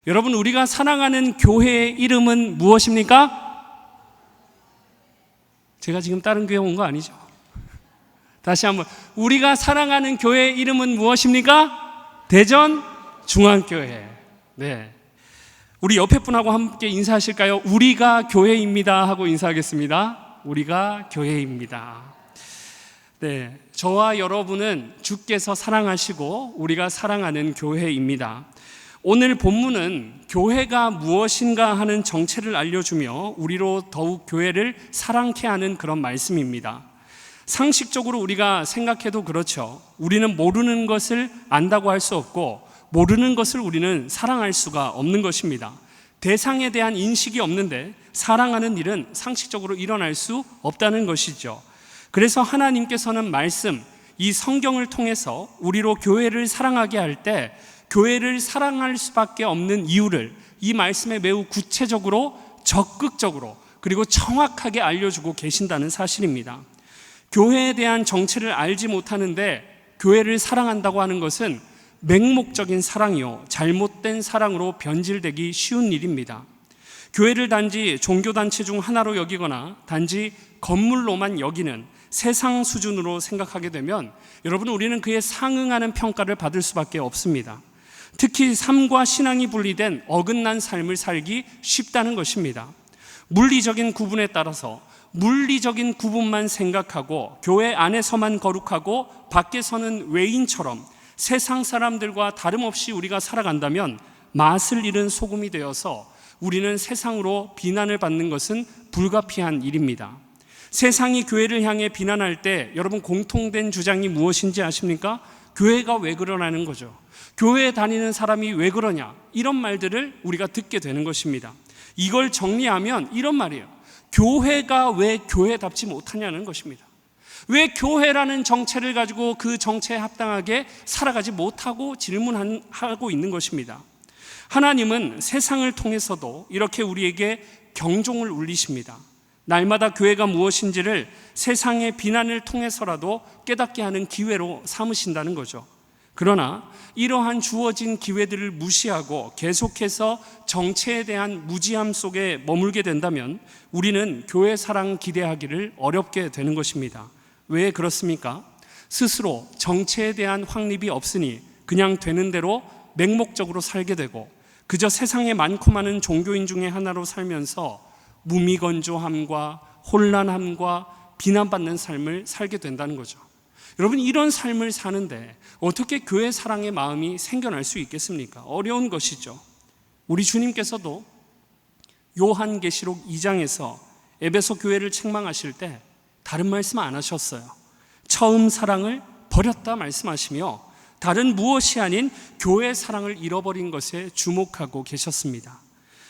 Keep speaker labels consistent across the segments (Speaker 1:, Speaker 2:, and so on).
Speaker 1: 여러분, 우리가 사랑하는 교회의 이름은 무엇입니까? 제가 지금 다른 교회 온 거 아니죠? 다시 한번, 우리가 사랑하는 교회의 이름은 무엇입니까? 대전 중앙교회. 네, 우리 옆에 분하고 함께 인사하실까요? 우리가 교회입니다 하고 인사하겠습니다. 우리가 교회입니다. 네, 저와 여러분은 주께서 사랑하시고 우리가 사랑하는 교회입니다. 오늘 본문은 교회가 무엇인가 하는 정체를 알려주며 우리로 더욱 교회를 사랑케 하는 그런 말씀입니다. 상식적으로 우리가 생각해도 그렇죠. 우리는 모르는 것을 안다고 할 수 없고 모르는 것을 우리는 사랑할 수가 없는 것입니다. 대상에 대한 인식이 없는데 사랑하는 일은 상식적으로 일어날 수 없다는 것이죠. 그래서 하나님께서는 말씀, 이 성경을 통해서 우리로 교회를 사랑하게 할 때 교회를 사랑할 수밖에 없는 이유를 이 말씀에 매우 구체적으로, 적극적으로, 그리고 정확하게 알려주고 계신다는 사실입니다. 교회에 대한 정체를 알지 못하는데 교회를 사랑한다고 하는 것은 맹목적인 사랑이요, 잘못된 사랑으로 변질되기 쉬운 일입니다. 교회를 단지 종교단체 중 하나로 여기거나 단지 건물로만 여기는 세상 수준으로 생각하게 되면 여러분, 우리는 그에 상응하는 평가를 받을 수밖에 없습니다. 특히 삶과 신앙이 분리된 어긋난 삶을 살기 쉽다는 것입니다. 물리적인 구분에 따라서 물리적인 구분만 생각하고 교회 안에서만 거룩하고 밖에서는 외인처럼 세상 사람들과 다름없이 우리가 살아간다면 맛을 잃은 소금이 되어서 우리는 세상으로 비난을 받는 것은 불가피한 일입니다. 세상이 교회를 향해 비난할 때 여러분, 공통된 주장이 무엇인지 아십니까? 교회가 왜 그러냐는 거죠. 교회에 다니는 사람이 왜 그러냐, 이런 말들을 우리가 듣게 되는 것입니다. 이걸 정리하면 이런 말이에요. 교회가 왜 교회답지 못하냐는 것입니다. 왜 교회라는 정체를 가지고 그 정체에 합당하게 살아가지 못하고 질문하고 있는 것입니다. 하나님은 세상을 통해서도 이렇게 우리에게 경종을 울리십니다. 날마다 교회가 무엇인지를 세상의 비난을 통해서라도 깨닫게 하는 기회로 삼으신다는 거죠. 그러나 이러한 주어진 기회들을 무시하고 계속해서 정체에 대한 무지함 속에 머물게 된다면 우리는 교회 사랑 기대하기를 어렵게 되는 것입니다. 왜 그렇습니까? 스스로 정체에 대한 확립이 없으니 그냥 되는 대로 맹목적으로 살게 되고 그저 세상에 많고 많은 종교인 중에 하나로 살면서 무미건조함과 혼란함과 비난받는 삶을 살게 된다는 거죠. 여러분, 이런 삶을 사는데 어떻게 교회 사랑의 마음이 생겨날 수 있겠습니까? 어려운 것이죠. 우리 주님께서도 요한계시록 2장에서 에베소 교회를 책망하실 때 다른 말씀 안 하셨어요. 처음 사랑을 버렸다 말씀하시며 다른 무엇이 아닌 교회 사랑을 잃어버린 것에 주목하고 계셨습니다.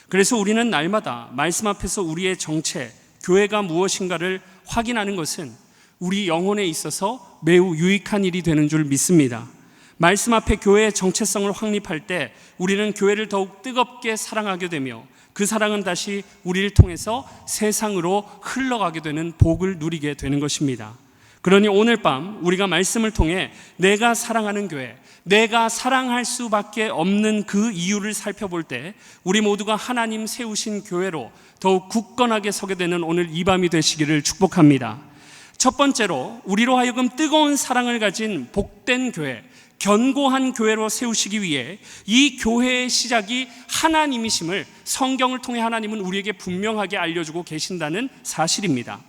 Speaker 1: 그래서 우리는 날마다 말씀 앞에서 우리의 정체, 교회가 무엇인가를 확인하는 것은 우리 영혼에 있어서 매우 유익한 일이 되는 줄 믿습니다. 말씀 앞에 교회의 정체성을 확립할 때 우리는 교회를 더욱 뜨겁게 사랑하게 되며 그 사랑은 다시 우리를 통해서 세상으로 흘러가게 되는 복을 누리게 되는 것입니다. 그러니 오늘 밤 우리가 말씀을 통해 내가 사랑하는 교회, 내가 사랑할 수밖에 없는 그 이유를 살펴볼 때 우리 모두가 하나님 세우신 교회로 더욱 굳건하게 서게 되는 오늘 이 밤이 되시기를 축복합니다. 첫 번째로 우리로 하여금 뜨거운 사랑을 가진 복된 교회, 견고한 교회로 세우시기 위해 이 교회의 시작이 하나님이심을 성경을 통해 하나님은 우리에게 분명하게 알려주고 계신다는 사실입니다.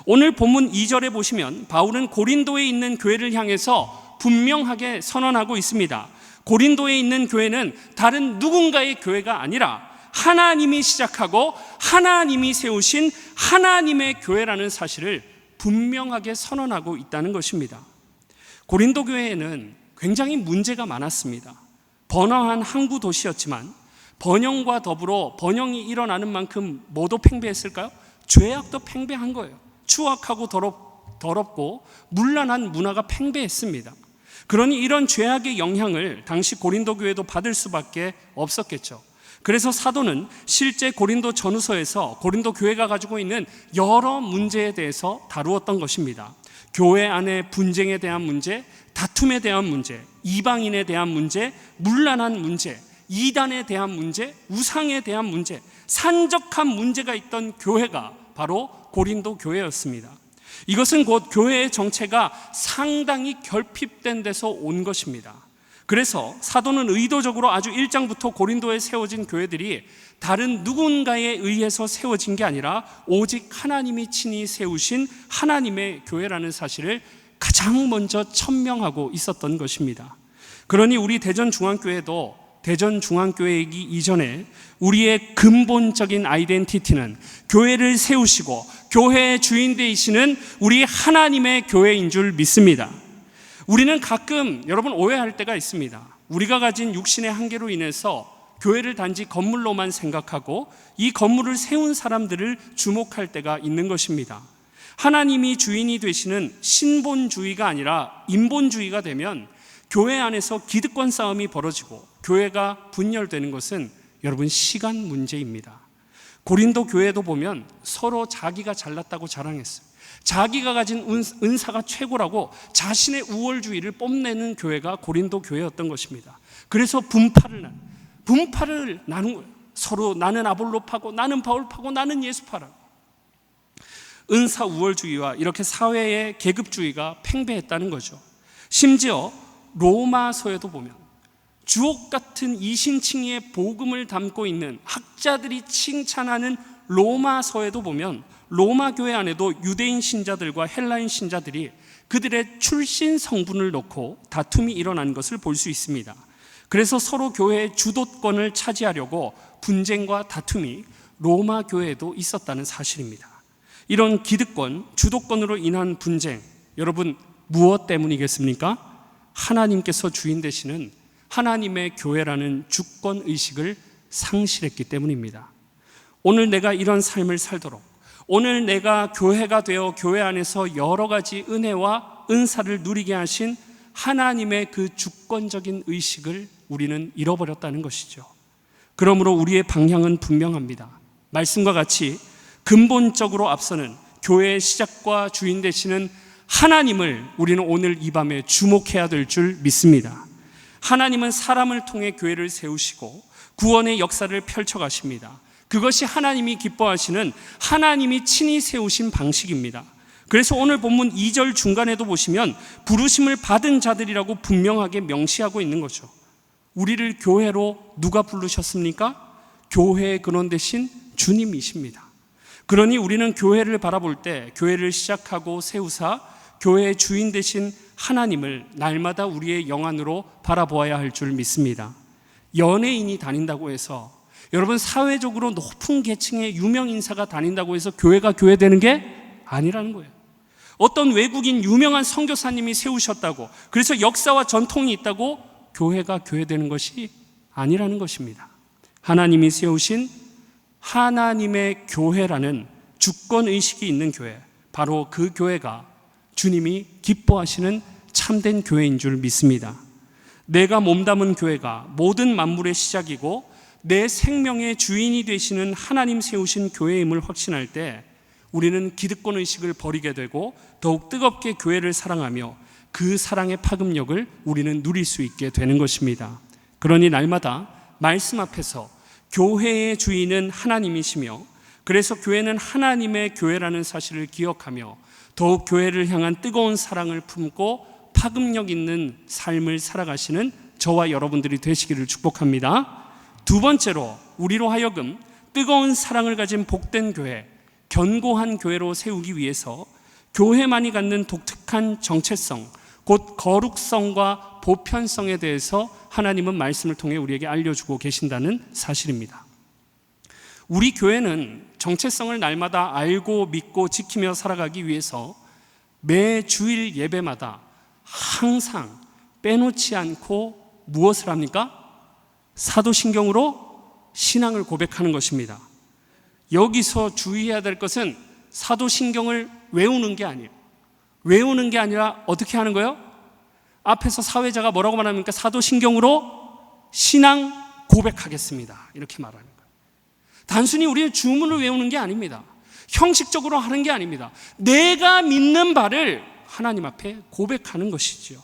Speaker 1: 오늘 본문 2절에 보시면 바울은 고린도에 있는 교회를 향해서 분명하게 선언하고 있습니다. 고린도에 있는 교회는 다른 누군가의 교회가 아니라 하나님이 시작하고 하나님이 세우신 하나님의 교회라는 사실을 분명하게 선언하고 있다는 것입니다. 고린도 교회에는 굉장히 문제가 많았습니다. 번화한 항구 도시였지만 번영과 더불어 번영이 일어나는 만큼 뭐도 팽배했을까요? 죄악도 팽배한 거예요. 추악하고 더럽고 문란한 문화가 팽배했습니다. 그러니 이런 죄악의 영향을 당시 고린도 교회도 받을 수밖에 없었겠죠. 그래서 사도는 실제 고린도 전후서에서 고린도 교회가 가지고 있는 여러 문제에 대해서 다루었던 것입니다. 교회 안의 분쟁에 대한 문제, 다툼에 대한 문제, 이방인에 대한 문제, 문란한 문제, 이단에 대한 문제, 우상에 대한 문제, 산적한 문제가 있던 교회가 바로 고린도 교회였습니다. 이것은 곧 교회의 정체가 상당히 결핍된 데서 온 것입니다. 그래서 사도는 의도적으로 아주 1장부터 고린도에 세워진 교회들이 다른 누군가에 의해서 세워진 게 아니라 오직 하나님이 친히 세우신 하나님의 교회라는 사실을 가장 먼저 천명하고 있었던 것입니다. 그러니 우리 대전중앙교회도 대전중앙교회이기 이전에 우리의 근본적인 아이덴티티는 교회를 세우시고 교회의 주인 되시는 우리 하나님의 교회인 줄 믿습니다. 우리는 가끔 여러분 오해할 때가 있습니다. 우리가 가진 육신의 한계로 인해서 교회를 단지 건물로만 생각하고 이 건물을 세운 사람들을 주목할 때가 있는 것입니다. 하나님이 주인이 되시는 신본주의가 아니라 인본주의가 되면 교회 안에서 기득권 싸움이 벌어지고 교회가 분열되는 것은 여러분 시간 문제입니다. 고린도 교회도 보면 서로 자기가 잘났다고 자랑했어요. 자기가 가진 은사가 최고라고 자신의 우월주의를 뽐내는 교회가 고린도 교회였던 것입니다. 그래서 분파를 나눈 거예요. 서로 나는 아볼로파고 나는 바울파고 나는 예수파라고. 은사 우월주의와 이렇게 사회의 계급주의가 팽배했다는 거죠. 심지어 로마서에도 보면 주옥 같은 이신칭의의 복음을 담고 있는 학자들이 칭찬하는 로마서에도 보면 로마 교회 안에도 유대인 신자들과 헬라인 신자들이 그들의 출신 성분을 놓고 다툼이 일어난 것을 볼 수 있습니다. 그래서 서로 교회의 주도권을 차지하려고 분쟁과 다툼이 로마 교회에도 있었다는 사실입니다. 이런 기득권, 주도권으로 인한 분쟁, 여러분 무엇 때문이겠습니까? 하나님께서 주인 되시는 하나님의 교회라는 주권의식을 상실했기 때문입니다. 오늘 내가 이런 삶을 살도록, 오늘 내가 교회가 되어 교회 안에서 여러 가지 은혜와 은사를 누리게 하신 하나님의 그 주권적인 의식을 우리는 잃어버렸다는 것이죠. 그러므로 우리의 방향은 분명합니다. 말씀과 같이 근본적으로 앞서는 교회의 시작과 주인 되시는 하나님을 우리는 오늘 이 밤에 주목해야 될 줄 믿습니다. 하나님은 사람을 통해 교회를 세우시고 구원의 역사를 펼쳐가십니다. 그것이 하나님이 기뻐하시는 하나님이 친히 세우신 방식입니다. 그래서 오늘 본문 2절 중간에도 보시면 부르심을 받은 자들이라고 분명하게 명시하고 있는 거죠. 우리를 교회로 누가 부르셨습니까? 교회의 근원 되신 주님이십니다. 그러니 우리는 교회를 바라볼 때 교회를 시작하고 세우사 교회의 주인 되신 하나님을 날마다 우리의 영안으로 바라보아야 할 줄 믿습니다. 연예인이 다닌다고 해서, 여러분 사회적으로 높은 계층의 유명 인사가 다닌다고 해서 교회가 교회되는 게 아니라는 거예요. 어떤 외국인 유명한 선교사님이 세우셨다고, 그래서 역사와 전통이 있다고 교회가 교회되는 것이 아니라는 것입니다. 하나님이 세우신 하나님의 교회라는 주권의식이 있는 교회, 바로 그 교회가 주님이 기뻐하시는 참된 교회인 줄 믿습니다. 내가 몸담은 교회가 모든 만물의 시작이고 내 생명의 주인이 되시는 하나님 세우신 교회임을 확신할 때 우리는 기득권의식을 버리게 되고 더욱 뜨겁게 교회를 사랑하며 그 사랑의 파급력을 우리는 누릴 수 있게 되는 것입니다. 그러니 날마다 말씀 앞에서 교회의 주인은 하나님이시며, 그래서 교회는 하나님의 교회라는 사실을 기억하며 더욱 교회를 향한 뜨거운 사랑을 품고 파급력 있는 삶을 살아가시는 저와 여러분들이 되시기를 축복합니다. 두 번째로 우리로 하여금 뜨거운 사랑을 가진 복된 교회, 견고한 교회로 세우기 위해서 교회만이 갖는 독특한 정체성, 곧 거룩성과 보편성에 대해서 하나님은 말씀을 통해 우리에게 알려주고 계신다는 사실입니다. 우리 교회는 정체성을 날마다 알고 믿고 지키며 살아가기 위해서 매 주일 예배마다 항상 빼놓지 않고 무엇을 합니까? 사도신경으로 신앙을 고백하는 것입니다. 여기서 주의해야 될 것은 사도신경을 외우는 게 아니에요. 외우는 게 아니라 어떻게 하는 거예요? 앞에서 사회자가 뭐라고 말합니까? 사도신경으로 신앙 고백하겠습니다, 이렇게 말하는 거예요. 단순히 우리의 주문을 외우는 게 아닙니다. 형식적으로 하는 게 아닙니다. 내가 믿는 바를 하나님 앞에 고백하는 것이죠.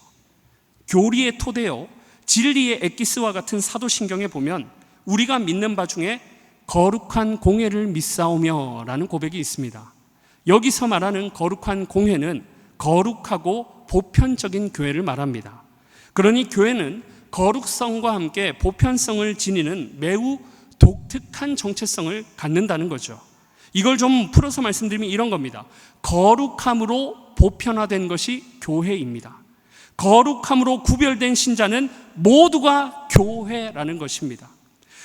Speaker 1: 교리에 토대요 진리의 엑기스와 같은 사도신경에 보면 우리가 믿는 바 중에 거룩한 공회를 믿사오며 라는 고백이 있습니다. 여기서 말하는 거룩한 공회는 거룩하고 보편적인 교회를 말합니다. 그러니 교회는 거룩성과 함께 보편성을 지니는 매우 독특한 정체성을 갖는다는 거죠. 이걸 좀 풀어서 말씀드리면 이런 겁니다. 거룩함으로 보편화된 것이 교회입니다. 거룩함으로 구별된 신자는 모두가 교회라는 것입니다.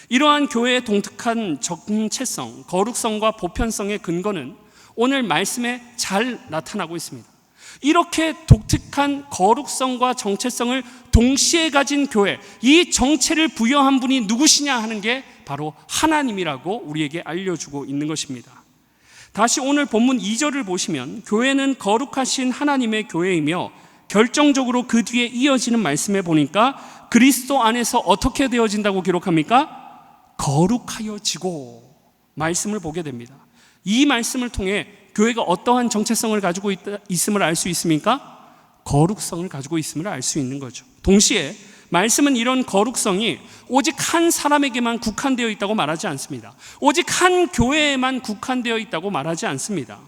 Speaker 1: 이러한 교회의 독특한 정체성, 거룩성과 보편성의 근거는 오늘 말씀에 잘 나타나고 있습니다. 이렇게 독특한 거룩성과 정체성을 동시에 가진 교회, 이 정체를 부여한 분이 누구시냐 하는 게 바로 하나님이라고 우리에게 알려주고 있는 것입니다. 다시 오늘 본문 2절을 보시면 교회는 거룩하신 하나님의 교회이며 결정적으로 그 뒤에 이어지는 말씀에 보니까 그리스도 안에서 어떻게 되어진다고 기록합니까? 거룩하여지고 말씀을 보게 됩니다. 이 말씀을 통해 교회가 어떠한 정체성을 가지고 있음을 알 수 있습니까? 거룩성을 가지고 있음을 알 수 있는 거죠. 동시에 말씀은 이런 거룩성이 오직 한 사람에게만 국한되어 있다고 말하지 않습니다. 오직 한 교회에만 국한되어 있다고 말하지 않습니다.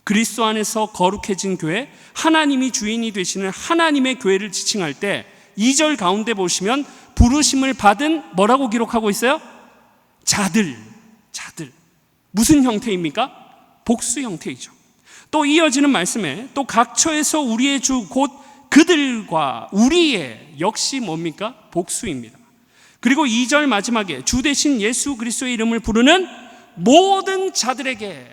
Speaker 1: 그리스도 안에서 거룩해진 교회, 하나님이 주인이 되시는 하나님의 교회를 지칭할 때 2절 가운데 보시면 부르심을 받은 뭐라고 기록하고 있어요? 자들. 무슨 형태입니까? 복수 형태이죠. 또 이어지는 말씀에 또 각처에서 우리의 주 곧 그들과 우리의 역시 뭡니까? 복수입니다. 그리고 2절 마지막에 주 대신 예수 그리스도의 이름을 부르는 모든 자들에게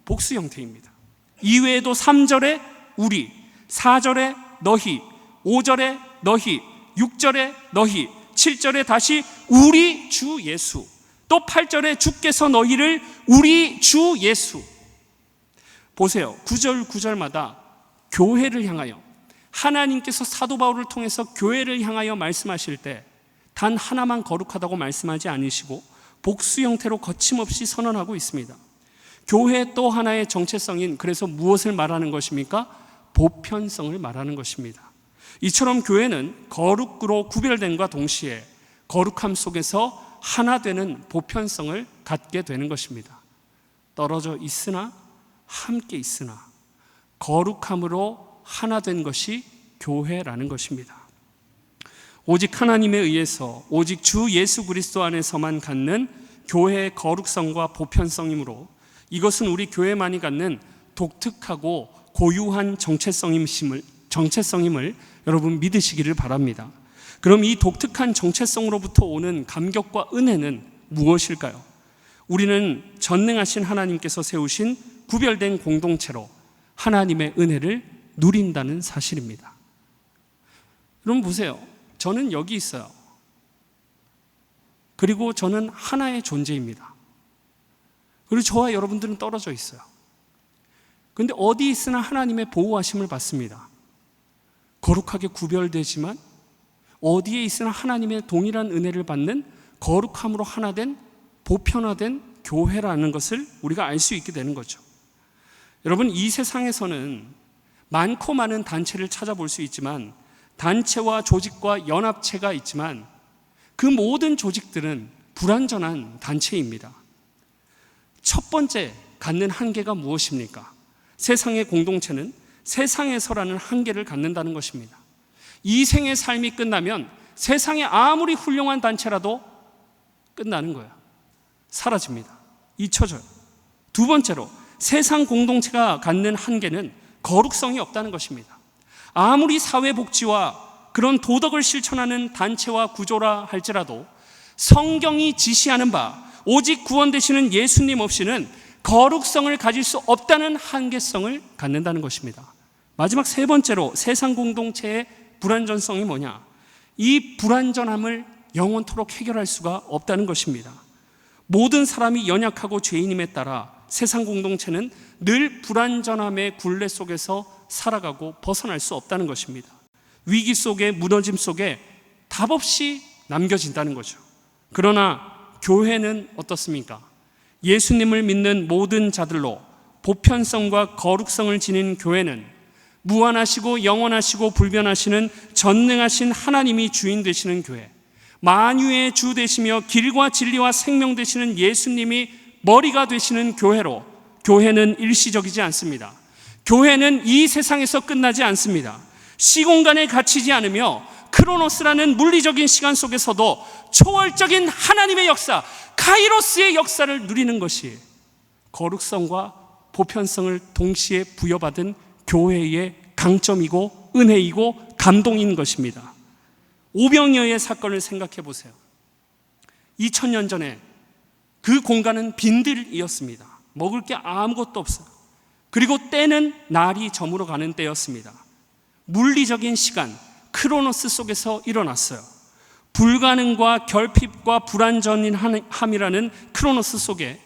Speaker 1: 복수 형태입니다. 이외에도 3절에 우리, 4절에 너희, 5절에 너희, 6절에 너희, 7절에 다시 우리 주 예수, 또 8절에 주께서 너희를 우리 주 예수. 보세요. 9절마다 교회를 향하여, 하나님께서 사도 바울을 통해서 교회를 향하여 말씀하실 때 단 하나만 거룩하다고 말씀하지 않으시고 복수 형태로 거침없이 선언하고 있습니다. 교회 또 하나의 정체성인, 그래서 무엇을 말하는 것입니까? 보편성을 말하는 것입니다. 이처럼 교회는 거룩으로 구별됨과 동시에 거룩함 속에서 하나 되는 보편성을 갖게 되는 것입니다. 떨어져 있으나 함께 있으나 거룩함으로 하나 된 것이 교회라는 것입니다. 오직 하나님에 의해서 오직 주 예수 그리스도 안에서만 갖는 교회의 거룩성과 보편성이므로 이것은 우리 교회만이 갖는 독특하고 고유한 정체성임을 여러분 믿으시기를 바랍니다. 그럼 이 독특한 정체성으로부터 오는 감격과 은혜는 무엇일까요? 우리는 전능하신 하나님께서 세우신 구별된 공동체로 하나님의 은혜를 누린다는 사실입니다. 여러분 보세요. 저는 여기 있어요. 그리고 저는 하나의 존재입니다. 그리고 저와 여러분들은 떨어져 있어요. 그런데 어디 있으나 하나님의 보호하심을 받습니다. 거룩하게 구별되지만 어디에 있으나 하나님의 동일한 은혜를 받는 거룩함으로 하나 된 보편화된 교회라는 것을 우리가 알 수 있게 되는 거죠. 여러분, 이 세상에서는 많고 많은 단체를 찾아볼 수 있지만, 단체와 조직과 연합체가 있지만 그 모든 조직들은 불완전한 단체입니다. 첫 번째 갖는 한계가 무엇입니까? 세상의 공동체는 세상에서라는 한계를 갖는다는 것입니다. 이 생의 삶이 끝나면 세상에 아무리 훌륭한 단체라도 끝나는 거예요. 사라집니다. 잊혀져요. 두 번째로 세상 공동체가 갖는 한계는 거룩성이 없다는 것입니다. 아무리 사회복지와 그런 도덕을 실천하는 단체와 구조라 할지라도 성경이 지시하는 바 오직 구원 되시는 예수님 없이는 거룩성을 가질 수 없다는 한계성을 갖는다는 것입니다. 마지막 세 번째로 세상 공동체의 불완전성이 뭐냐? 이 불완전함을 영원토록 해결할 수가 없다는 것입니다. 모든 사람이 연약하고 죄인임에 따라 세상 공동체는 늘 불완전함의 굴레 속에서 살아가고 벗어날 수 없다는 것입니다. 위기 속에, 무너짐 속에 답 없이 남겨진다는 거죠. 그러나 교회는 어떻습니까? 예수님을 믿는 모든 자들로 보편성과 거룩성을 지닌 교회는 무한하시고 영원하시고 불변하시는 전능하신 하나님이 주인 되시는 교회, 만유의 주 되시며 길과 진리와 생명 되시는 예수님이 머리가 되시는 교회로, 교회는 일시적이지 않습니다. 교회는 이 세상에서 끝나지 않습니다. 시공간에 갇히지 않으며 크로노스라는 물리적인 시간 속에서도 초월적인 하나님의 역사, 카이로스의 역사를 누리는 것이 거룩성과 보편성을 동시에 부여받은 교회의 강점이고 은혜이고 감동인 것입니다. 오병이어의 사건을 생각해 보세요. 2000년 전에 그 공간은 빈들이었습니다. 먹을 게 아무것도 없어요. 그리고 때는 날이 저물어 가는 때였습니다. 물리적인 시간, 크로노스 속에서 일어났어요. 불가능과 결핍과 불완전함이라는 크로노스 속에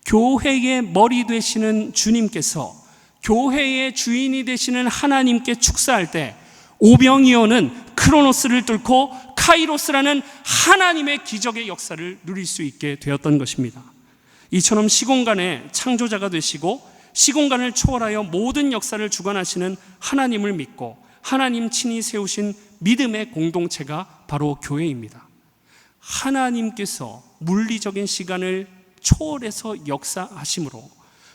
Speaker 1: 교회의 머리 되시는 주님께서 교회의 주인이 되시는 하나님께 축사할 때 오병이어는 크로노스를 뚫고 카이로스라는 하나님의 기적의 역사를 누릴 수 있게 되었던 것입니다. 이처럼 시공간의 창조자가 되시고 시공간을 초월하여 모든 역사를 주관하시는 하나님을 믿고 하나님 친히 세우신 믿음의 공동체가 바로 교회입니다. 하나님께서 물리적인 시간을 초월해서 역사하심으로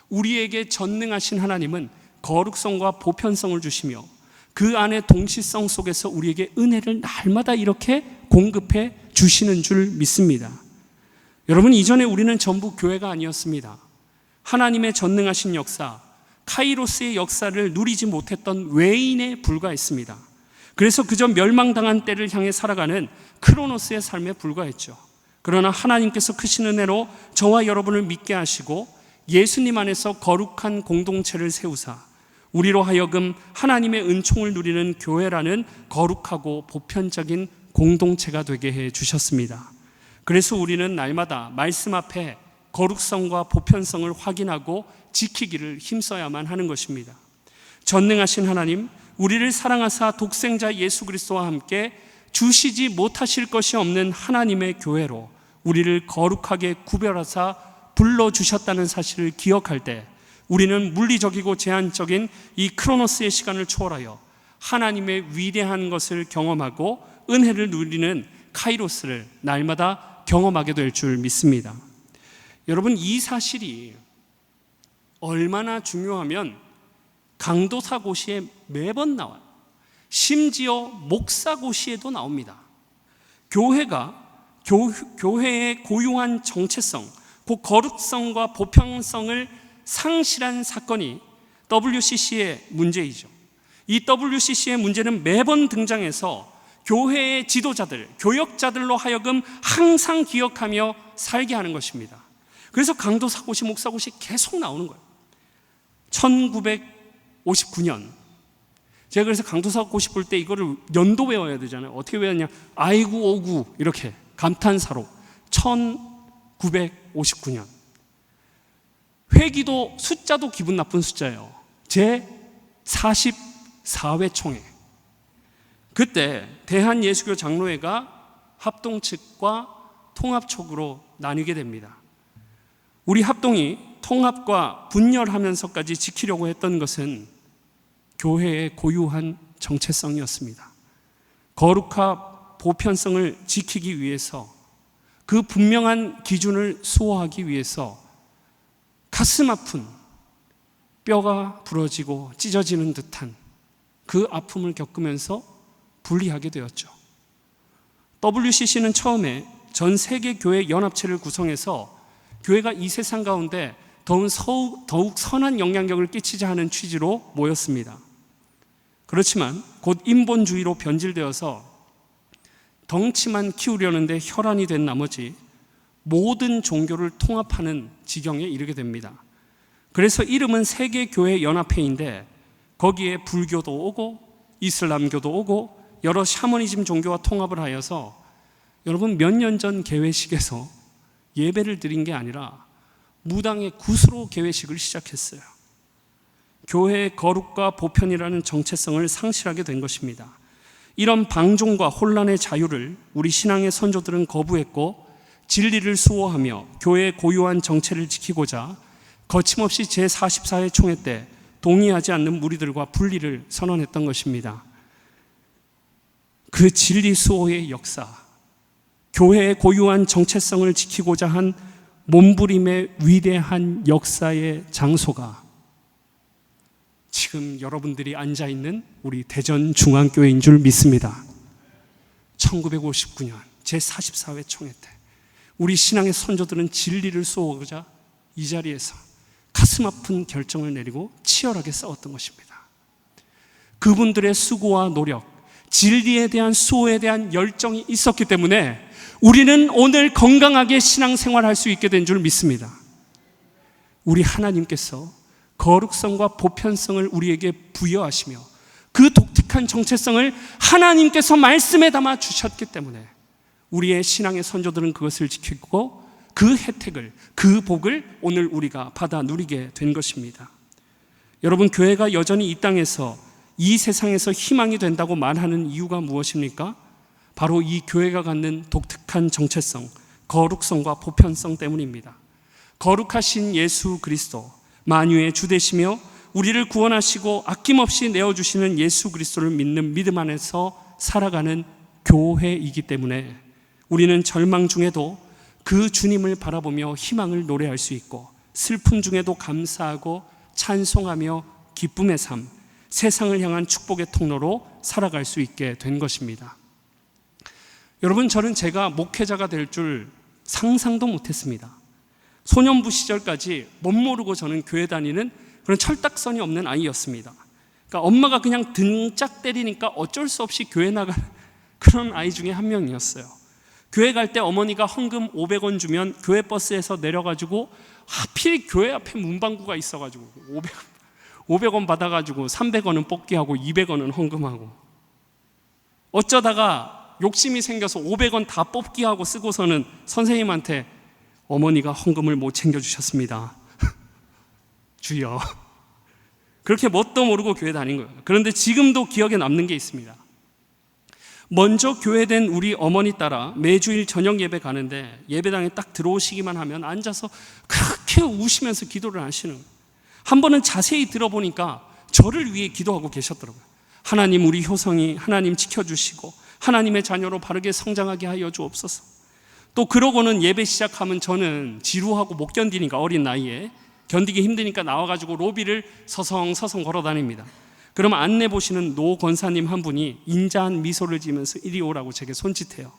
Speaker 1: 우리에게 전능하신 하나님은 거룩성과 보편성을 주시며 그 안에 동시성 속에서 우리에게 은혜를 날마다 이렇게 공급해 주시는 줄 믿습니다. 여러분, 이전에 우리는 전부 교회가 아니었습니다. 하나님의 전능하신 역사, 카이로스의 역사를 누리지 못했던 외인에 불과했습니다. 그래서 그저 멸망당한 때를 향해 살아가는 크로노스의 삶에 불과했죠. 그러나 하나님께서 크신 은혜로 저와 여러분을 믿게 하시고 예수님 안에서 거룩한 공동체를 세우사 우리로 하여금 하나님의 은총을 누리는 교회라는 거룩하고 보편적인 공동체가 되게 해 주셨습니다. 그래서 우리는 날마다 말씀 앞에 거룩성과 보편성을 확인하고 지키기를 힘써야만 하는 것입니다. 전능하신 하나님, 우리를 사랑하사 독생자 예수 그리스도와 함께 주시지 못하실 것이 없는 하나님의 교회로 우리를 거룩하게 구별하사 불러주셨다는 사실을 기억할 때 우리는 물리적이고 제한적인 이 크로노스의 시간을 초월하여 하나님의 위대한 것을 경험하고 은혜를 누리는 카이로스를 날마다 경험하게 될 줄 믿습니다. 여러분, 이 사실이 얼마나 중요하면 강도사고시에 매번 나와요. 심지어 목사고시에도 나옵니다. 교회의 고유한 정체성, 그 거룩성과 보편성을 상실한 사건이 WCC의 문제이죠. 이 WCC의 문제는 매번 등장해서 교회의 지도자들, 교역자들로 하여금 항상 기억하며 살게 하는 것입니다. 그래서 강도사고시, 목사고시 계속 나오는 거예요. 1959년 제가 그래서 강도사고시 볼 때 이거를 연도 외워야 되잖아요. 어떻게 외웠냐? 아이고 오구 이렇게 감탄사로 1959년 회기도 숫자도 기분 나쁜 숫자예요. 제 44회 총회. 그때 대한예수교 장로회가 합동 측과 통합 쪽으로 나뉘게 됩니다. 우리 합동이 통합과 분열하면서까지 지키려고 했던 것은 교회의 고유한 정체성이었습니다. 거룩과 보편성을 지키기 위해서 그 분명한 기준을 수호하기 위해서 가슴 아픈 뼈가 부러지고 찢어지는 듯한 그 아픔을 겪으면서 분리하게 되었죠. WCC는 처음에 전 세계 교회 연합체를 구성해서 교회가 이 세상 가운데 더욱 선한 영향력을 끼치자 하는 취지로 모였습니다. 그렇지만 곧 인본주의로 변질되어서 덩치만 키우려는데 혈안이 된 나머지 모든 종교를 통합하는 지경에 이르게 됩니다. 그래서 이름은 세계교회연합회인데 거기에 불교도 오고 이슬람교도 오고 여러 샤머니즘 종교와 통합을 하여서 여러분 몇 년 전 개회식에서 예배를 드린 게 아니라 무당의 굿으로 개회식을 시작했어요. 교회의 거룩과 보편이라는 정체성을 상실하게 된 것입니다. 이런 방종과 혼란의 자유를 우리 신앙의 선조들은 거부했고 진리를 수호하며 교회의 고유한 정체를 지키고자 거침없이 제44회 총회 때 동의하지 않는 무리들과 분리를 선언했던 것입니다. 그 진리 수호의 역사, 교회의 고유한 정체성을 지키고자 한 몸부림의 위대한 역사의 장소가 지금 여러분들이 앉아있는 우리 대전중앙교회인 줄 믿습니다. 1959년 제44회 총회 때 우리 신앙의 선조들은 진리를 쏘고자 이 자리에서 가슴 아픈 결정을 내리고 치열하게 싸웠던 것입니다. 그분들의 수고와 노력, 진리에 대한 수호에 대한 열정이 있었기 때문에 우리는 오늘 건강하게 신앙생활할 수 있게 된 줄 믿습니다. 우리 하나님께서 거룩성과 보편성을 우리에게 부여하시며 그 독특한 정체성을 하나님께서 말씀에 담아 주셨기 때문에 우리의 신앙의 선조들은 그것을 지키고 그 혜택을, 그 복을 오늘 우리가 받아 누리게 된 것입니다. 여러분, 교회가 여전히 이 땅에서 이 세상에서 희망이 된다고 말하는 이유가 무엇입니까? 바로 이 교회가 갖는 독특한 정체성, 거룩성과 보편성 때문입니다. 거룩하신 예수 그리스도, 만유의 주 되시며 우리를 구원하시고 아낌없이 내어주시는 예수 그리스도를 믿는 믿음 안에서 살아가는 교회이기 때문에 우리는 절망 중에도 그 주님을 바라보며 희망을 노래할 수 있고, 슬픔 중에도 감사하고 찬송하며 기쁨의 삶, 세상을 향한 축복의 통로로 살아갈 수 있게 된 것입니다. 여러분, 저는 제가 목회자가 될 줄 상상도 못했습니다. 소년부 시절까지 못 모르고 저는 교회 다니는 그런 철딱선이 없는 아이였습니다. 그러니까 엄마가 그냥 등짝 때리니까 어쩔 수 없이 교회 나가는 그런 아이 중에 한 명이었어요. 교회 갈 때 어머니가 헌금 500원 주면 교회 버스에서 내려가지고 하필 교회 앞에 문방구가 있어가지고 500원 받아가지고 300원은 뽑기하고 200원은 헌금하고, 어쩌다가 욕심이 생겨서 500원 다 뽑기하고 쓰고서는 선생님한테 어머니가 헌금을 못 챙겨주셨습니다. 주여. 그렇게 뭣도 모르고 교회 다닌 거예요. 그런데 지금도 기억에 남는 게 있습니다. 먼저 교회된 우리 어머니 따라 매주일 저녁 예배 가는데 예배당에 딱 들어오시기만 하면 앉아서 그렇게 우시면서 기도를 하시는 거예요. 한 번은 자세히 들어보니까 저를 위해 기도하고 계셨더라고요. 하나님, 우리 효성이 하나님 지켜주시고 하나님의 자녀로 바르게 성장하게 하여 주옵소서. 또 그러고는 예배 시작하면 저는 지루하고 못 견디니까, 어린 나이에 견디기 힘드니까 나와가지고 로비를 서성서성 걸어 다닙니다. 그러면 안내 보시는 노 권사님 한 분이 인자한 미소를 지으면서 이리 오라고 제게 손짓해요.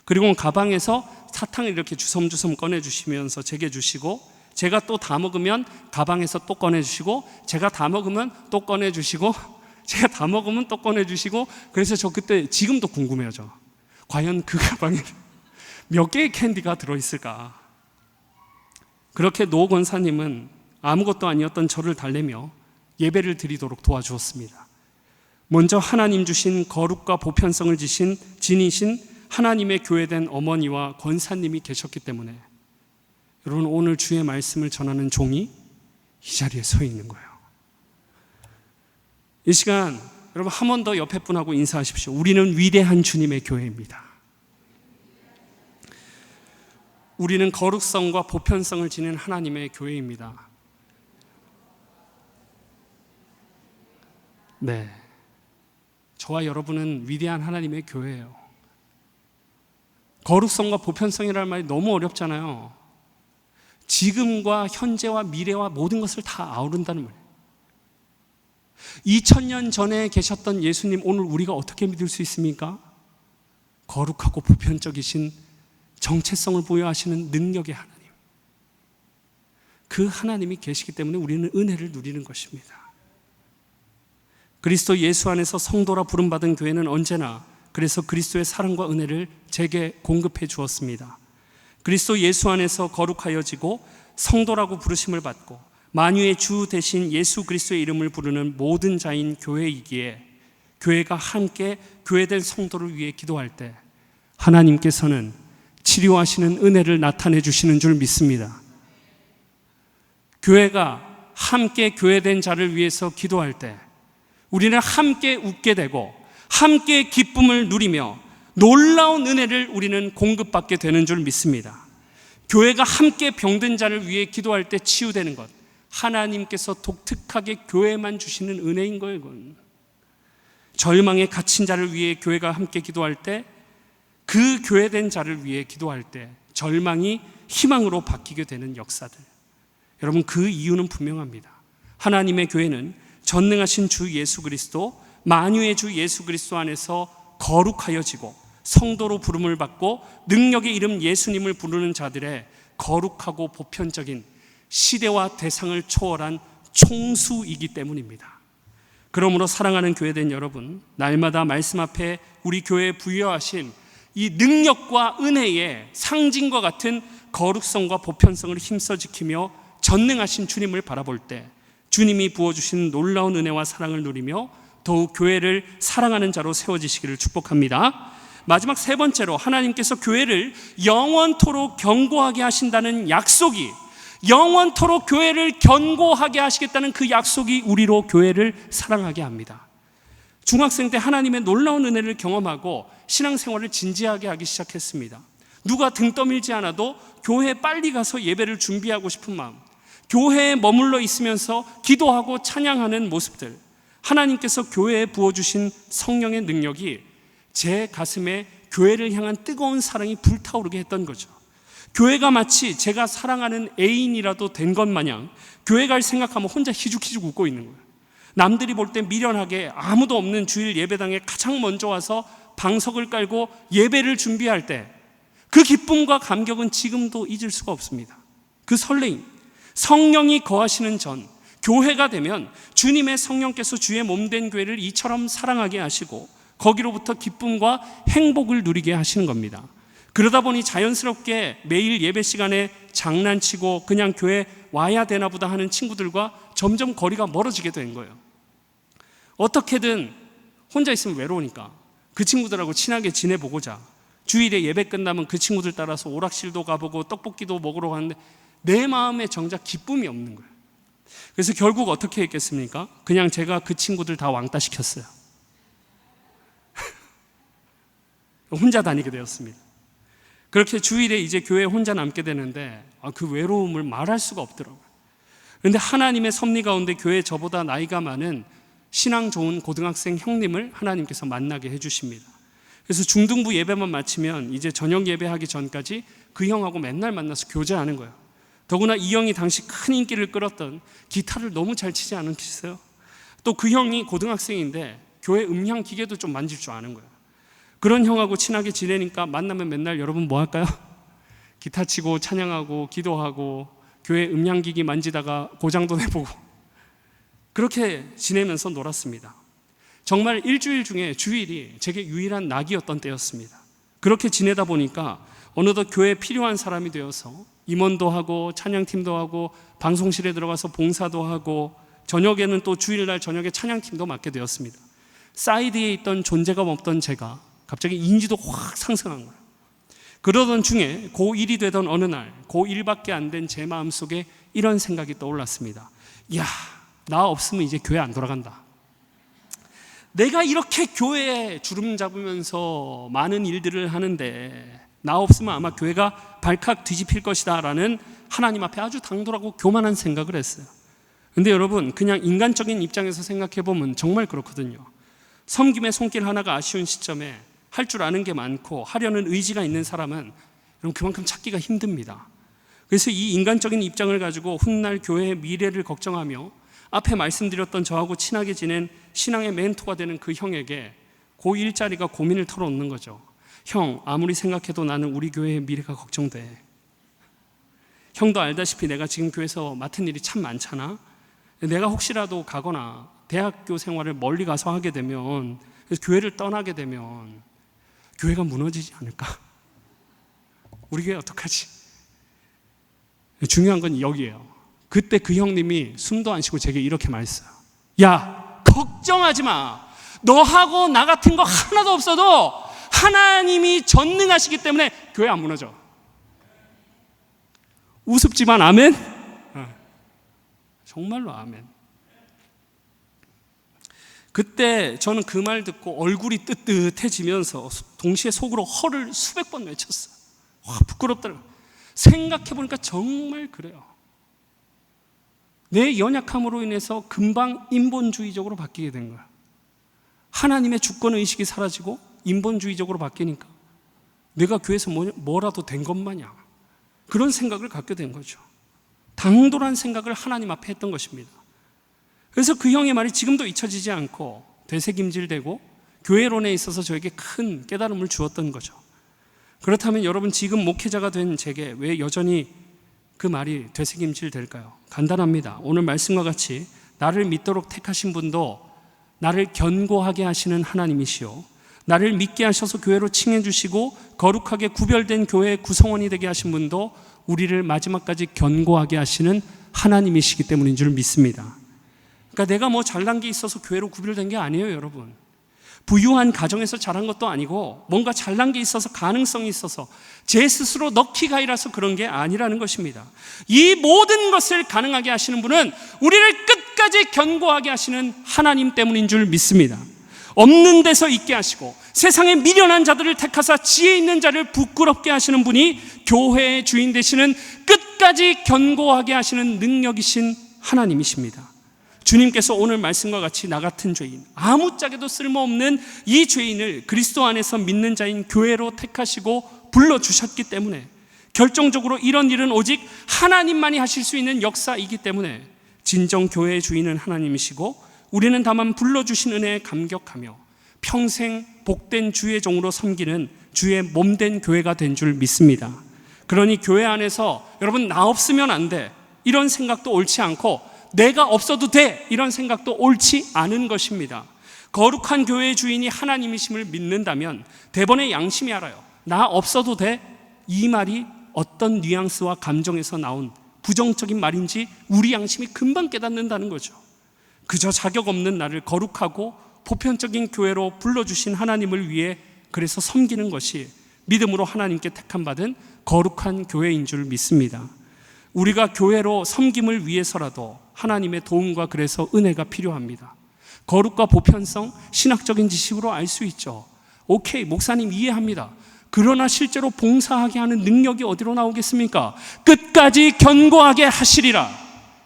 Speaker 1: 그리고 가방에서 사탕을 이렇게 주섬주섬 꺼내주시면서 제게 주시고, 제가 또 다 먹으면 가방에서 또 꺼내주시고, 제가 다 먹으면 또 꺼내주시고, 제가 다 먹으면 또 꺼내주시고. 그래서 저 그때 지금도 궁금해요. 저 과연 그 가방에 몇 개의 캔디가 들어있을까. 그렇게 노 권사님은 아무것도 아니었던 저를 달래며 예배를 드리도록 도와주었습니다. 먼저 하나님 주신 거룩과 보편성을 지니신 하나님의 교회된 어머니와 권사님이 계셨기 때문에 여러분, 오늘 주의 말씀을 전하는 종이 이 자리에 서 있는 거예요. 이 시간 여러분, 한 번 더 옆에 분하고 인사하십시오. 우리는 위대한 주님의 교회입니다. 우리는 거룩성과 보편성을 지닌 하나님의 교회입니다. 네, 저와 여러분은 위대한 하나님의 교회예요. 거룩성과 보편성이라는 말이 너무 어렵잖아요. 지금과 현재와 미래와 모든 것을 다 아우른다는 말이에요. 2000년 전에 계셨던 예수님, 오늘 우리가 어떻게 믿을 수 있습니까? 거룩하고 보편적이신 정체성을 부여하시는 능력의 하나님, 그 하나님이 계시기 때문에 우리는 은혜를 누리는 것입니다. 그리스도 예수 안에서 성도라 부름받은 교회는 언제나 그래서 그리스도의 사랑과 은혜를 제게 공급해 주었습니다. 그리스도 예수 안에서 거룩하여지고 성도라고 부르심을 받고 만유의 주 대신 예수 그리스도의 이름을 부르는 모든 자인 교회이기에, 교회가 함께 교회될 성도를 위해 기도할 때 하나님께서는 치료하시는 은혜를 나타내 주시는 줄 믿습니다. 교회가 함께 교회된 자를 위해서 기도할 때 우리는 함께 웃게 되고 함께 기쁨을 누리며 놀라운 은혜를 우리는 공급받게 되는 줄 믿습니다. 교회가 함께 병든 자를 위해 기도할 때 치유되는 것, 하나님께서 독특하게 교회만 주시는 은혜인 거예요. 이건 절망에 갇힌 자를 위해 교회가 함께 기도할 때, 그 교회된 자를 위해 기도할 때 절망이 희망으로 바뀌게 되는 역사들. 여러분, 그 이유는 분명합니다. 하나님의 교회는 전능하신 주 예수 그리스도, 만유의 주 예수 그리스도 안에서 거룩하여지고 성도로 부름을 받고 능력의 이름 예수님을 부르는 자들의 거룩하고 보편적인 시대와 대상을 초월한 총수이기 때문입니다. 그러므로 사랑하는 교회된 여러분, 날마다 말씀 앞에 우리 교회에 부여하신 이 능력과 은혜의 상징과 같은 거룩성과 보편성을 힘써 지키며 전능하신 주님을 바라볼 때 주님이 부어주신 놀라운 은혜와 사랑을 누리며 더욱 교회를 사랑하는 자로 세워지시기를 축복합니다. 마지막 세 번째로, 하나님께서 교회를 영원토록 견고하게 하신다는 약속이, 영원토록 교회를 견고하게 하시겠다는 그 약속이 우리로 교회를 사랑하게 합니다. 중학생 때 하나님의 놀라운 은혜를 경험하고 신앙생활을 진지하게 하기 시작했습니다. 누가 등 떠밀지 않아도 교회에 빨리 가서 예배를 준비하고 싶은 마음, 교회에 머물러 있으면서 기도하고 찬양하는 모습들, 하나님께서 교회에 부어주신 성령의 능력이 제 가슴에 교회를 향한 뜨거운 사랑이 불타오르게 했던 거죠. 교회가 마치 제가 사랑하는 애인이라도 된 것 마냥 교회 갈 생각하면 혼자 희죽희죽 웃고 있는 거예요. 남들이 볼 때 미련하게 아무도 없는 주일 예배당에 가장 먼저 와서 방석을 깔고 예배를 준비할 때 그 기쁨과 감격은 지금도 잊을 수가 없습니다. 그 설레임, 성령이 거하시는 전 교회가 되면 주님의 성령께서 주의 몸된 교회를 이처럼 사랑하게 하시고 거기로부터 기쁨과 행복을 누리게 하시는 겁니다. 그러다 보니 자연스럽게 매일 예배 시간에 장난치고 그냥 교회 와야 되나 보다 하는 친구들과 점점 거리가 멀어지게 된 거예요. 어떻게든 혼자 있으면 외로우니까 그 친구들하고 친하게 지내보고자 주일에 예배 끝나면 그 친구들 따라서 오락실도 가보고 떡볶이도 먹으러 가는데 내 마음에 정작 기쁨이 없는 거예요. 그래서 결국 어떻게 했겠습니까? 그냥 제가 그 친구들 다 왕따 시켰어요. 혼자 다니게 되었습니다. 그렇게 주일에 이제 교회에 혼자 남게 되는데 그 외로움을 말할 수가 없더라고요. 그런데 하나님의 섭리 가운데 교회에 저보다 나이가 많은 신앙 좋은 고등학생 형님을 하나님께서 만나게 해주십니다. 그래서 중등부 예배만 마치면 이제 저녁 예배하기 전까지 그 형하고 맨날 만나서 교제하는 거예요. 더구나 이 형이 당시 큰 인기를 끌었던 기타를 너무 잘 치지 않으셨어요? 또 그 형이 고등학생인데 교회 음향 기계도 좀 만질 줄 아는 거예요. 그런 형하고 친하게 지내니까 만나면 맨날 여러분 뭐 할까요? 기타 치고 찬양하고 기도하고 교회 음향기기 만지다가 고장도 내보고 그렇게 지내면서 놀았습니다. 정말 일주일 중에 주일이 제게 유일한 낙이었던 때였습니다. 그렇게 지내다 보니까 어느덧 교회에 필요한 사람이 되어서 임원도 하고 찬양팀도 하고 방송실에 들어가서 봉사도 하고 저녁에는 또 주일날 저녁에 찬양팀도 맡게 되었습니다. 사이드에 있던 존재감 없던 제가 갑자기 인지도 확 상승한 거예요. 그러던 중에 고1이 되던 어느 날 고1밖에 안 된 제 마음속에 이런 생각이 떠올랐습니다. 야, 나 없으면 이제 교회 안 돌아간다. 내가 이렇게 교회에 주름 잡으면서 많은 일들을 하는데 나 없으면 아마 교회가 발칵 뒤집힐 것이다 라는 하나님 앞에 아주 당돌하고 교만한 생각을 했어요. 근데 여러분, 그냥 인간적인 입장에서 생각해 보면 정말 그렇거든요. 섬김의 손길 하나가 아쉬운 시점에 할 줄 아는 게 많고 하려는 의지가 있는 사람은 그만큼 찾기가 힘듭니다. 그래서 이 인간적인 입장을 가지고 훗날 교회의 미래를 걱정하며 앞에 말씀드렸던 저하고 친하게 지낸 신앙의 멘토가 되는 그 형에게 고1짜리가 고민을 털어놓는 거죠. 형, 아무리 생각해도 나는 우리 교회의 미래가 걱정돼. 형도 알다시피 내가 지금 교회에서 맡은 일이 참 많잖아. 내가 혹시라도 가거나 대학교 생활을 멀리 가서 하게 되면, 그래서 교회를 떠나게 되면 교회가 무너지지 않을까? 우리 교회 어떡하지? 중요한 건 여기에요. 그때 그 형님이 숨도 안 쉬고 제게 이렇게 말했어요. 야, 걱정하지 마. 너하고 나 같은 거 하나도 없어도 하나님이 전능하시기 때문에 교회 안 무너져. 우습지만 아멘? 정말로 아멘. 그때 저는 그 말 듣고 얼굴이 뜨뜻해지면서 동시에 속으로 허를 수백 번 외쳤어요. 와, 부끄럽더라고요. 생각해보니까 정말 그래요. 내 연약함으로 인해서 금방 인본주의적으로 바뀌게 된 거야. 하나님의 주권의식이 사라지고 인본주의적으로 바뀌니까 내가 교회에서 뭐라도 된 것 마냥 그런 생각을 갖게 된 거죠. 당돌한 생각을 하나님 앞에 했던 것입니다. 그래서 그 형의 말이 지금도 잊혀지지 않고 되새김질되고 교회론에 있어서 저에게 큰 깨달음을 주었던 거죠. 그렇다면 여러분, 지금 목회자가 된 제게 왜 여전히 그 말이 되새김질될까요? 간단합니다. 오늘 말씀과 같이 나를 믿도록 택하신 분도 나를 견고하게 하시는 하나님이시요, 나를 믿게 하셔서 교회로 칭해 주시고 거룩하게 구별된 교회의 구성원이 되게 하신 분도 우리를 마지막까지 견고하게 하시는 하나님이시기 때문인 줄 믿습니다. 그러니까 내가 뭐 잘난 게 있어서 교회로 구별된 게 아니에요, 여러분. 부유한 가정에서 자란 것도 아니고 뭔가 잘난 게 있어서 가능성이 있어서 제 스스로 넉키가이라서 그런 게 아니라는 것입니다. 이 모든 것을 가능하게 하시는 분은 우리를 끝까지 견고하게 하시는 하나님 때문인 줄 믿습니다. 없는 데서 있게 하시고 세상에 미련한 자들을 택하사 지혜 있는 자를 부끄럽게 하시는 분이 교회의 주인 되시는 끝까지 견고하게 하시는 능력이신 하나님이십니다. 주님께서 오늘 말씀과 같이 나 같은 죄인, 아무짝에도 쓸모없는 이 죄인을 그리스도 안에서 믿는 자인 교회로 택하시고 불러주셨기 때문에, 결정적으로 이런 일은 오직 하나님만이 하실 수 있는 역사이기 때문에 진정 교회의 주인은 하나님이시고 우리는 다만 불러주신 은혜에 감격하며 평생 복된 주의 종으로 섬기는 주의 몸된 교회가 된 줄 믿습니다. 그러니 교회 안에서 여러분, 나 없으면 안 돼 이런 생각도 옳지 않고 내가 없어도 돼 이런 생각도 옳지 않은 것입니다. 거룩한 교회의 주인이 하나님이심을 믿는다면 대번에 양심이 알아요. 나 없어도 돼? 이 말이 어떤 뉘앙스와 감정에서 나온 부정적인 말인지 우리 양심이 금방 깨닫는다는 거죠. 그저 자격 없는 나를 거룩하고 보편적인 교회로 불러주신 하나님을 위해 그래서 섬기는 것이 믿음으로 하나님께 택함 받은 거룩한 교회인 줄 믿습니다. 우리가 교회로 섬김을 위해서라도 하나님의 도움과 그래서 은혜가 필요합니다. 거룩과 보편성, 신학적인 지식으로 알 수 있죠. 오케이, 목사님 이해합니다. 그러나 실제로 봉사하게 하는 능력이 어디로 나오겠습니까? 끝까지 견고하게 하시리라.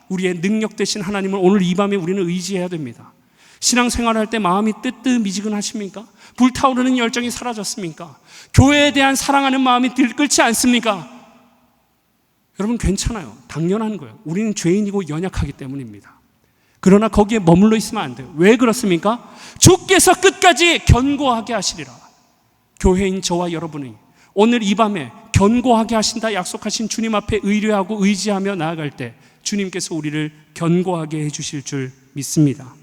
Speaker 1: 우리의 능력 되신 하나님을 오늘 이 밤에 우리는 의지해야 됩니다. 신앙생활할 때 마음이 뜨뜻미지근하십니까? 불타오르는 열정이 사라졌습니까? 교회에 대한 사랑하는 마음이 들끓지 않습니까? 여러분, 괜찮아요. 당연한 거예요. 우리는 죄인이고 연약하기 때문입니다. 그러나 거기에 머물러 있으면 안 돼요. 왜 그렇습니까? 주께서 끝까지 견고하게 하시리라. 교회인 저와 여러분이 오늘 이 밤에 견고하게 하신다 약속하신 주님 앞에 의뢰하고 의지하며 나아갈 때 주님께서 우리를 견고하게 해주실 줄 믿습니다.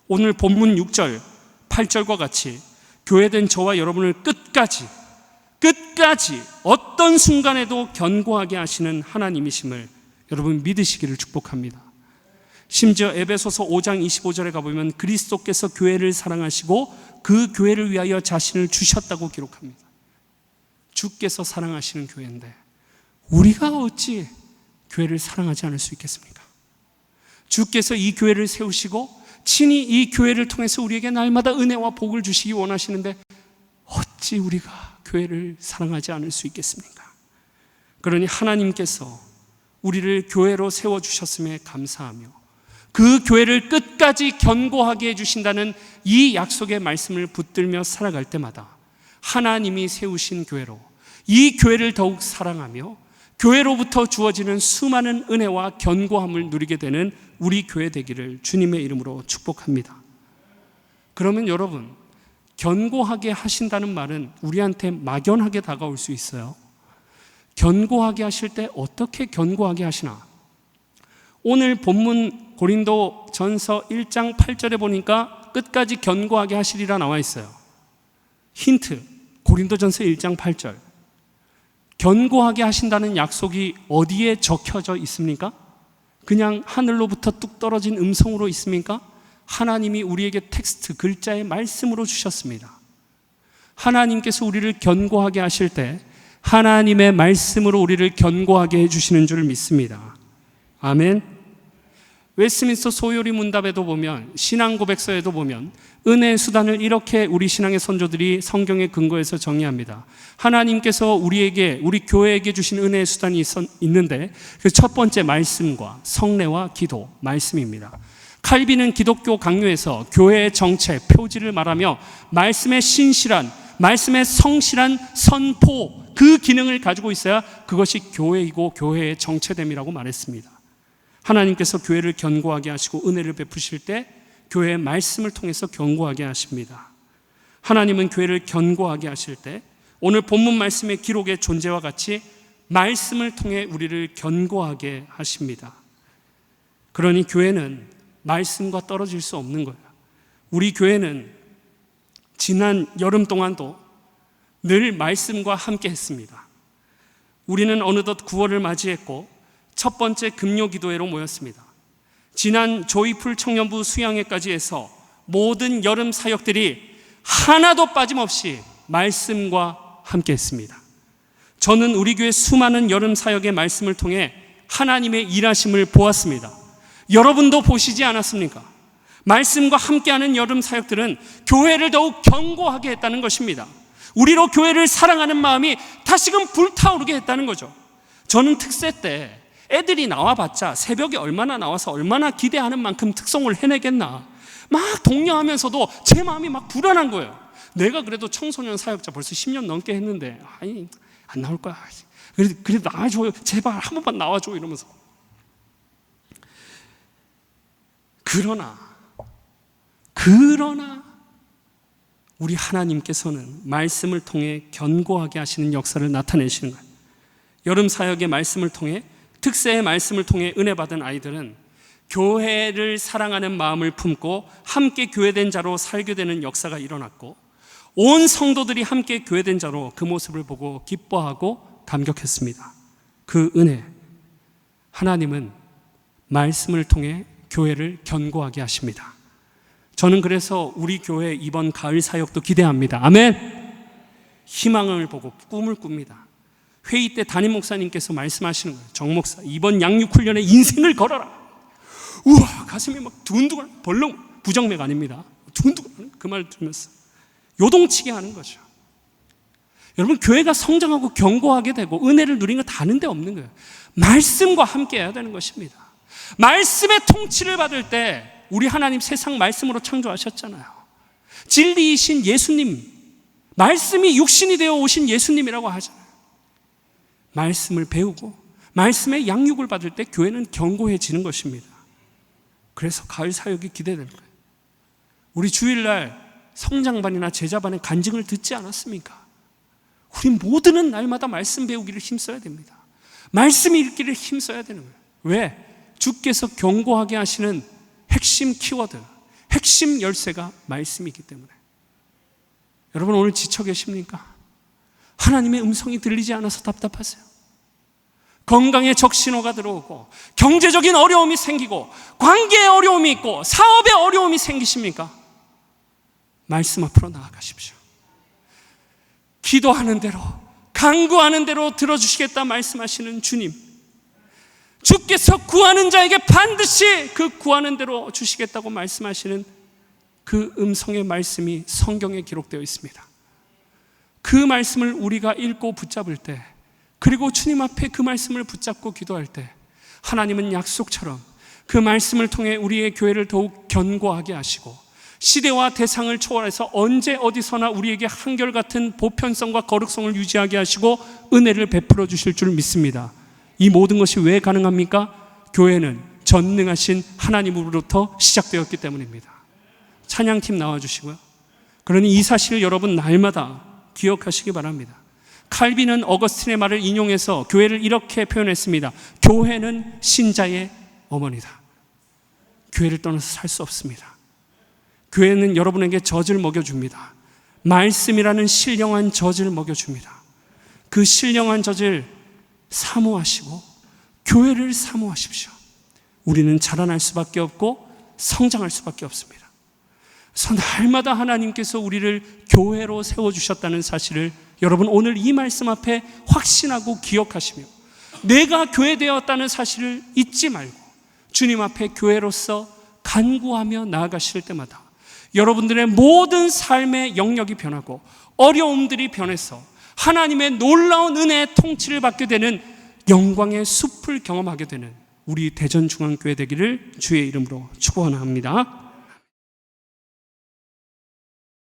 Speaker 1: 오늘 본문 6절, 8절과 같이 교회된 저와 여러분을 끝까지 어떤 순간에도 견고하게 하시는 하나님이심을 여러분 믿으시기를 축복합니다. 심지어 에베소서 5장 25절에 가보면 그리스도께서 교회를 사랑하시고 그 교회를 위하여 자신을 주셨다고 기록합니다. 주께서 사랑하시는 교회인데 우리가 어찌 교회를 사랑하지 않을 수 있겠습니까? 주께서 이 교회를 세우시고 친히 이 교회를 통해서 우리에게 날마다 은혜와 복을 주시기 원하시는데 어찌 우리가 교회를 사랑하지 않을 수 있겠습니까? 그러니 하나님께서 우리를 교회로 세워주셨음에 감사하며 그 교회를 끝까지 견고하게 해주신다는 이 약속의 말씀을 붙들며 살아갈 때마다 하나님이 세우신 교회로 이 교회를 더욱 사랑하며 교회로부터 주어지는 수많은 은혜와 견고함을 누리게 되는 우리 교회 되기를 주님의 이름으로 축복합니다. 그러면 여러분, 견고하게 하신다는 말은 우리한테 막연하게 다가올 수 있어요. 견고하게 하실 때 어떻게 견고하게 하시나? 오늘 본문 고린도 전서 1장 8절에 보니까 끝까지 견고하게 하시리라 나와 있어요. 힌트, 고린도 전서 1장 8절. 견고하게 하신다는 약속이 어디에 적혀져 있습니까? 그냥 하늘로부터 뚝 떨어진 음성으로 있습니까? 하나님이 우리에게 텍스트, 글자의 말씀으로 주셨습니다. 하나님께서 우리를 견고하게 하실 때 하나님의 말씀으로 우리를 견고하게 해주시는 줄 믿습니다. 아멘. 웨스트민스터 소요리 문답에도 보면, 신앙 고백서에도 보면 은혜의 수단을 이렇게 우리 신앙의 선조들이 성경에 근거해서 정의합니다. 하나님께서 우리 교회에게 주신 은혜의 수단이 있는데 그 첫 번째 말씀과 성례와 기도, 말씀입니다. 칼빈은 기독교 강요에서 교회의 정체, 표지를 말하며 말씀의 신실한, 말씀의 성실한 선포, 그 기능을 가지고 있어야 그것이 교회이고 교회의 정체됨이라고 말했습니다. 하나님께서 교회를 견고하게 하시고 은혜를 베푸실 때 교회의 말씀을 통해서 견고하게 하십니다. 하나님은 교회를 견고하게 하실 때 오늘 본문 말씀의 기록의 존재와 같이 말씀을 통해 우리를 견고하게 하십니다. 그러니 교회는 말씀과 떨어질 수 없는 거예요. 우리 교회는 지난 여름 동안도 늘 말씀과 함께 했습니다. 우리는 어느덧 9월을 맞이했고 첫 번째 금요 기도회로 모였습니다. 지난 조이풀 청년부 수양회까지 해서 모든 여름 사역들이 하나도 빠짐없이 말씀과 함께 했습니다. 저는 우리 교회 수많은 여름 사역의 말씀을 통해 하나님의 일하심을 보았습니다. 여러분도 보시지 않았습니까? 말씀과 함께하는 여름 사역들은 교회를 더욱 견고하게 했다는 것입니다. 우리로 교회를 사랑하는 마음이 다시금 불타오르게 했다는 거죠. 저는 특세 때 애들이 나와봤자 새벽에 얼마나 나와서 얼마나 기대하는 만큼 특송을 해내겠나, 막 독려하면서도 제 마음이 막 불안한 거예요. 내가 그래도 청소년 사역자 벌써 10년 넘게 했는데 아니 안 나올 거야. 그래도 나와줘요. 제발 한 번만 나와줘 이러면서. 그러나 우리 하나님께서는 말씀을 통해 견고하게 하시는 역사를 나타내시는 거예요. 여름 사역의 말씀을 통해, 특세의 말씀을 통해 은혜 받은 아이들은 교회를 사랑하는 마음을 품고 함께 교회된 자로 살게 되는 역사가 일어났고, 온 성도들이 함께 교회된 자로 그 모습을 보고 기뻐하고 감격했습니다. 그 은혜, 하나님은 말씀을 통해 교회를 견고하게 하십니다. 저는 그래서 우리 교회 이번 가을 사역도 기대합니다. 아멘. 희망을 보고 꿈을 꿉니다. 회의 때 담임 목사님께서 말씀하시는 거예요. 정 목사, 이번 양육 훈련에 인생을 걸어라. 우와, 가슴이 막 두근두근, 벌렁, 부정맥 아닙니다. 두근두근, 그 말 들으면서 요동치게 하는 거죠. 여러분, 교회가 성장하고 견고하게 되고 은혜를 누리는 거 다른 데 없는 거예요. 말씀과 함께 해야 되는 것입니다. 말씀의 통치를 받을 때 우리 하나님 세상 말씀으로 창조하셨잖아요. 진리이신 예수님, 말씀이 육신이 되어 오신 예수님이라고 하잖아요. 말씀을 배우고 말씀의 양육을 받을 때 교회는 견고해지는 것입니다. 그래서 가을 사역이 기대되는 거예요. 우리 주일날 성장반이나 제자반의 간증을 듣지 않았습니까? 우리 모두는 날마다 말씀 배우기를 힘써야 됩니다. 말씀 읽기를 힘써야 되는 거예요. 왜? 주께서 견고하게 하시는 핵심 키워드, 핵심 열쇠가 말씀이기 때문에. 여러분, 오늘 지쳐 계십니까? 하나님의 음성이 들리지 않아서 답답하세요? 건강에 적신호가 들어오고 경제적인 어려움이 생기고 관계에 어려움이 있고 사업에 어려움이 생기십니까? 말씀 앞으로 나아가십시오. 기도하는 대로, 간구하는 대로 들어주시겠다 말씀하시는 주님, 주께서 구하는 자에게 반드시 그 구하는 대로 주시겠다고 말씀하시는 그 음성의 말씀이 성경에 기록되어 있습니다. 그 말씀을 우리가 읽고 붙잡을 때, 그리고 주님 앞에 그 말씀을 붙잡고 기도할 때, 하나님은 약속처럼 그 말씀을 통해 우리의 교회를 더욱 견고하게 하시고 시대와 대상을 초월해서 언제 어디서나 우리에게 한결같은 보편성과 거룩성을 유지하게 하시고 은혜를 베풀어 주실 줄 믿습니다. 이 모든 것이 왜 가능합니까? 교회는 전능하신 하나님으로부터 시작되었기 때문입니다. 찬양팀 나와주시고요. 그러니 이 사실을 여러분 날마다 기억하시기 바랍니다. 칼빈은 어거스틴의 말을 인용해서 교회를 이렇게 표현했습니다. 교회는 신자의 어머니다. 교회를 떠나서 살 수 없습니다. 교회는 여러분에게 젖을 먹여줍니다. 말씀이라는 신령한 젖을 먹여줍니다. 그 신령한 젖을 사모하시고 교회를 사모하십시오. 우리는 자라날 수밖에 없고 성장할 수밖에 없습니다. 그래서 날마다 하나님께서 우리를 교회로 세워주셨다는 사실을 여러분 오늘 이 말씀 앞에 확신하고 기억하시며 내가 교회 되었다는 사실을 잊지 말고 주님 앞에 교회로서 간구하며 나아가실 때마다 여러분들의 모든 삶의 영역이 변하고 어려움들이 변해서 하나님의 놀라운 은혜의 통치를 받게 되는 영광의 숲을 경험하게 되는 우리 대전중앙교회 되기를 주의 이름으로 축원합니다.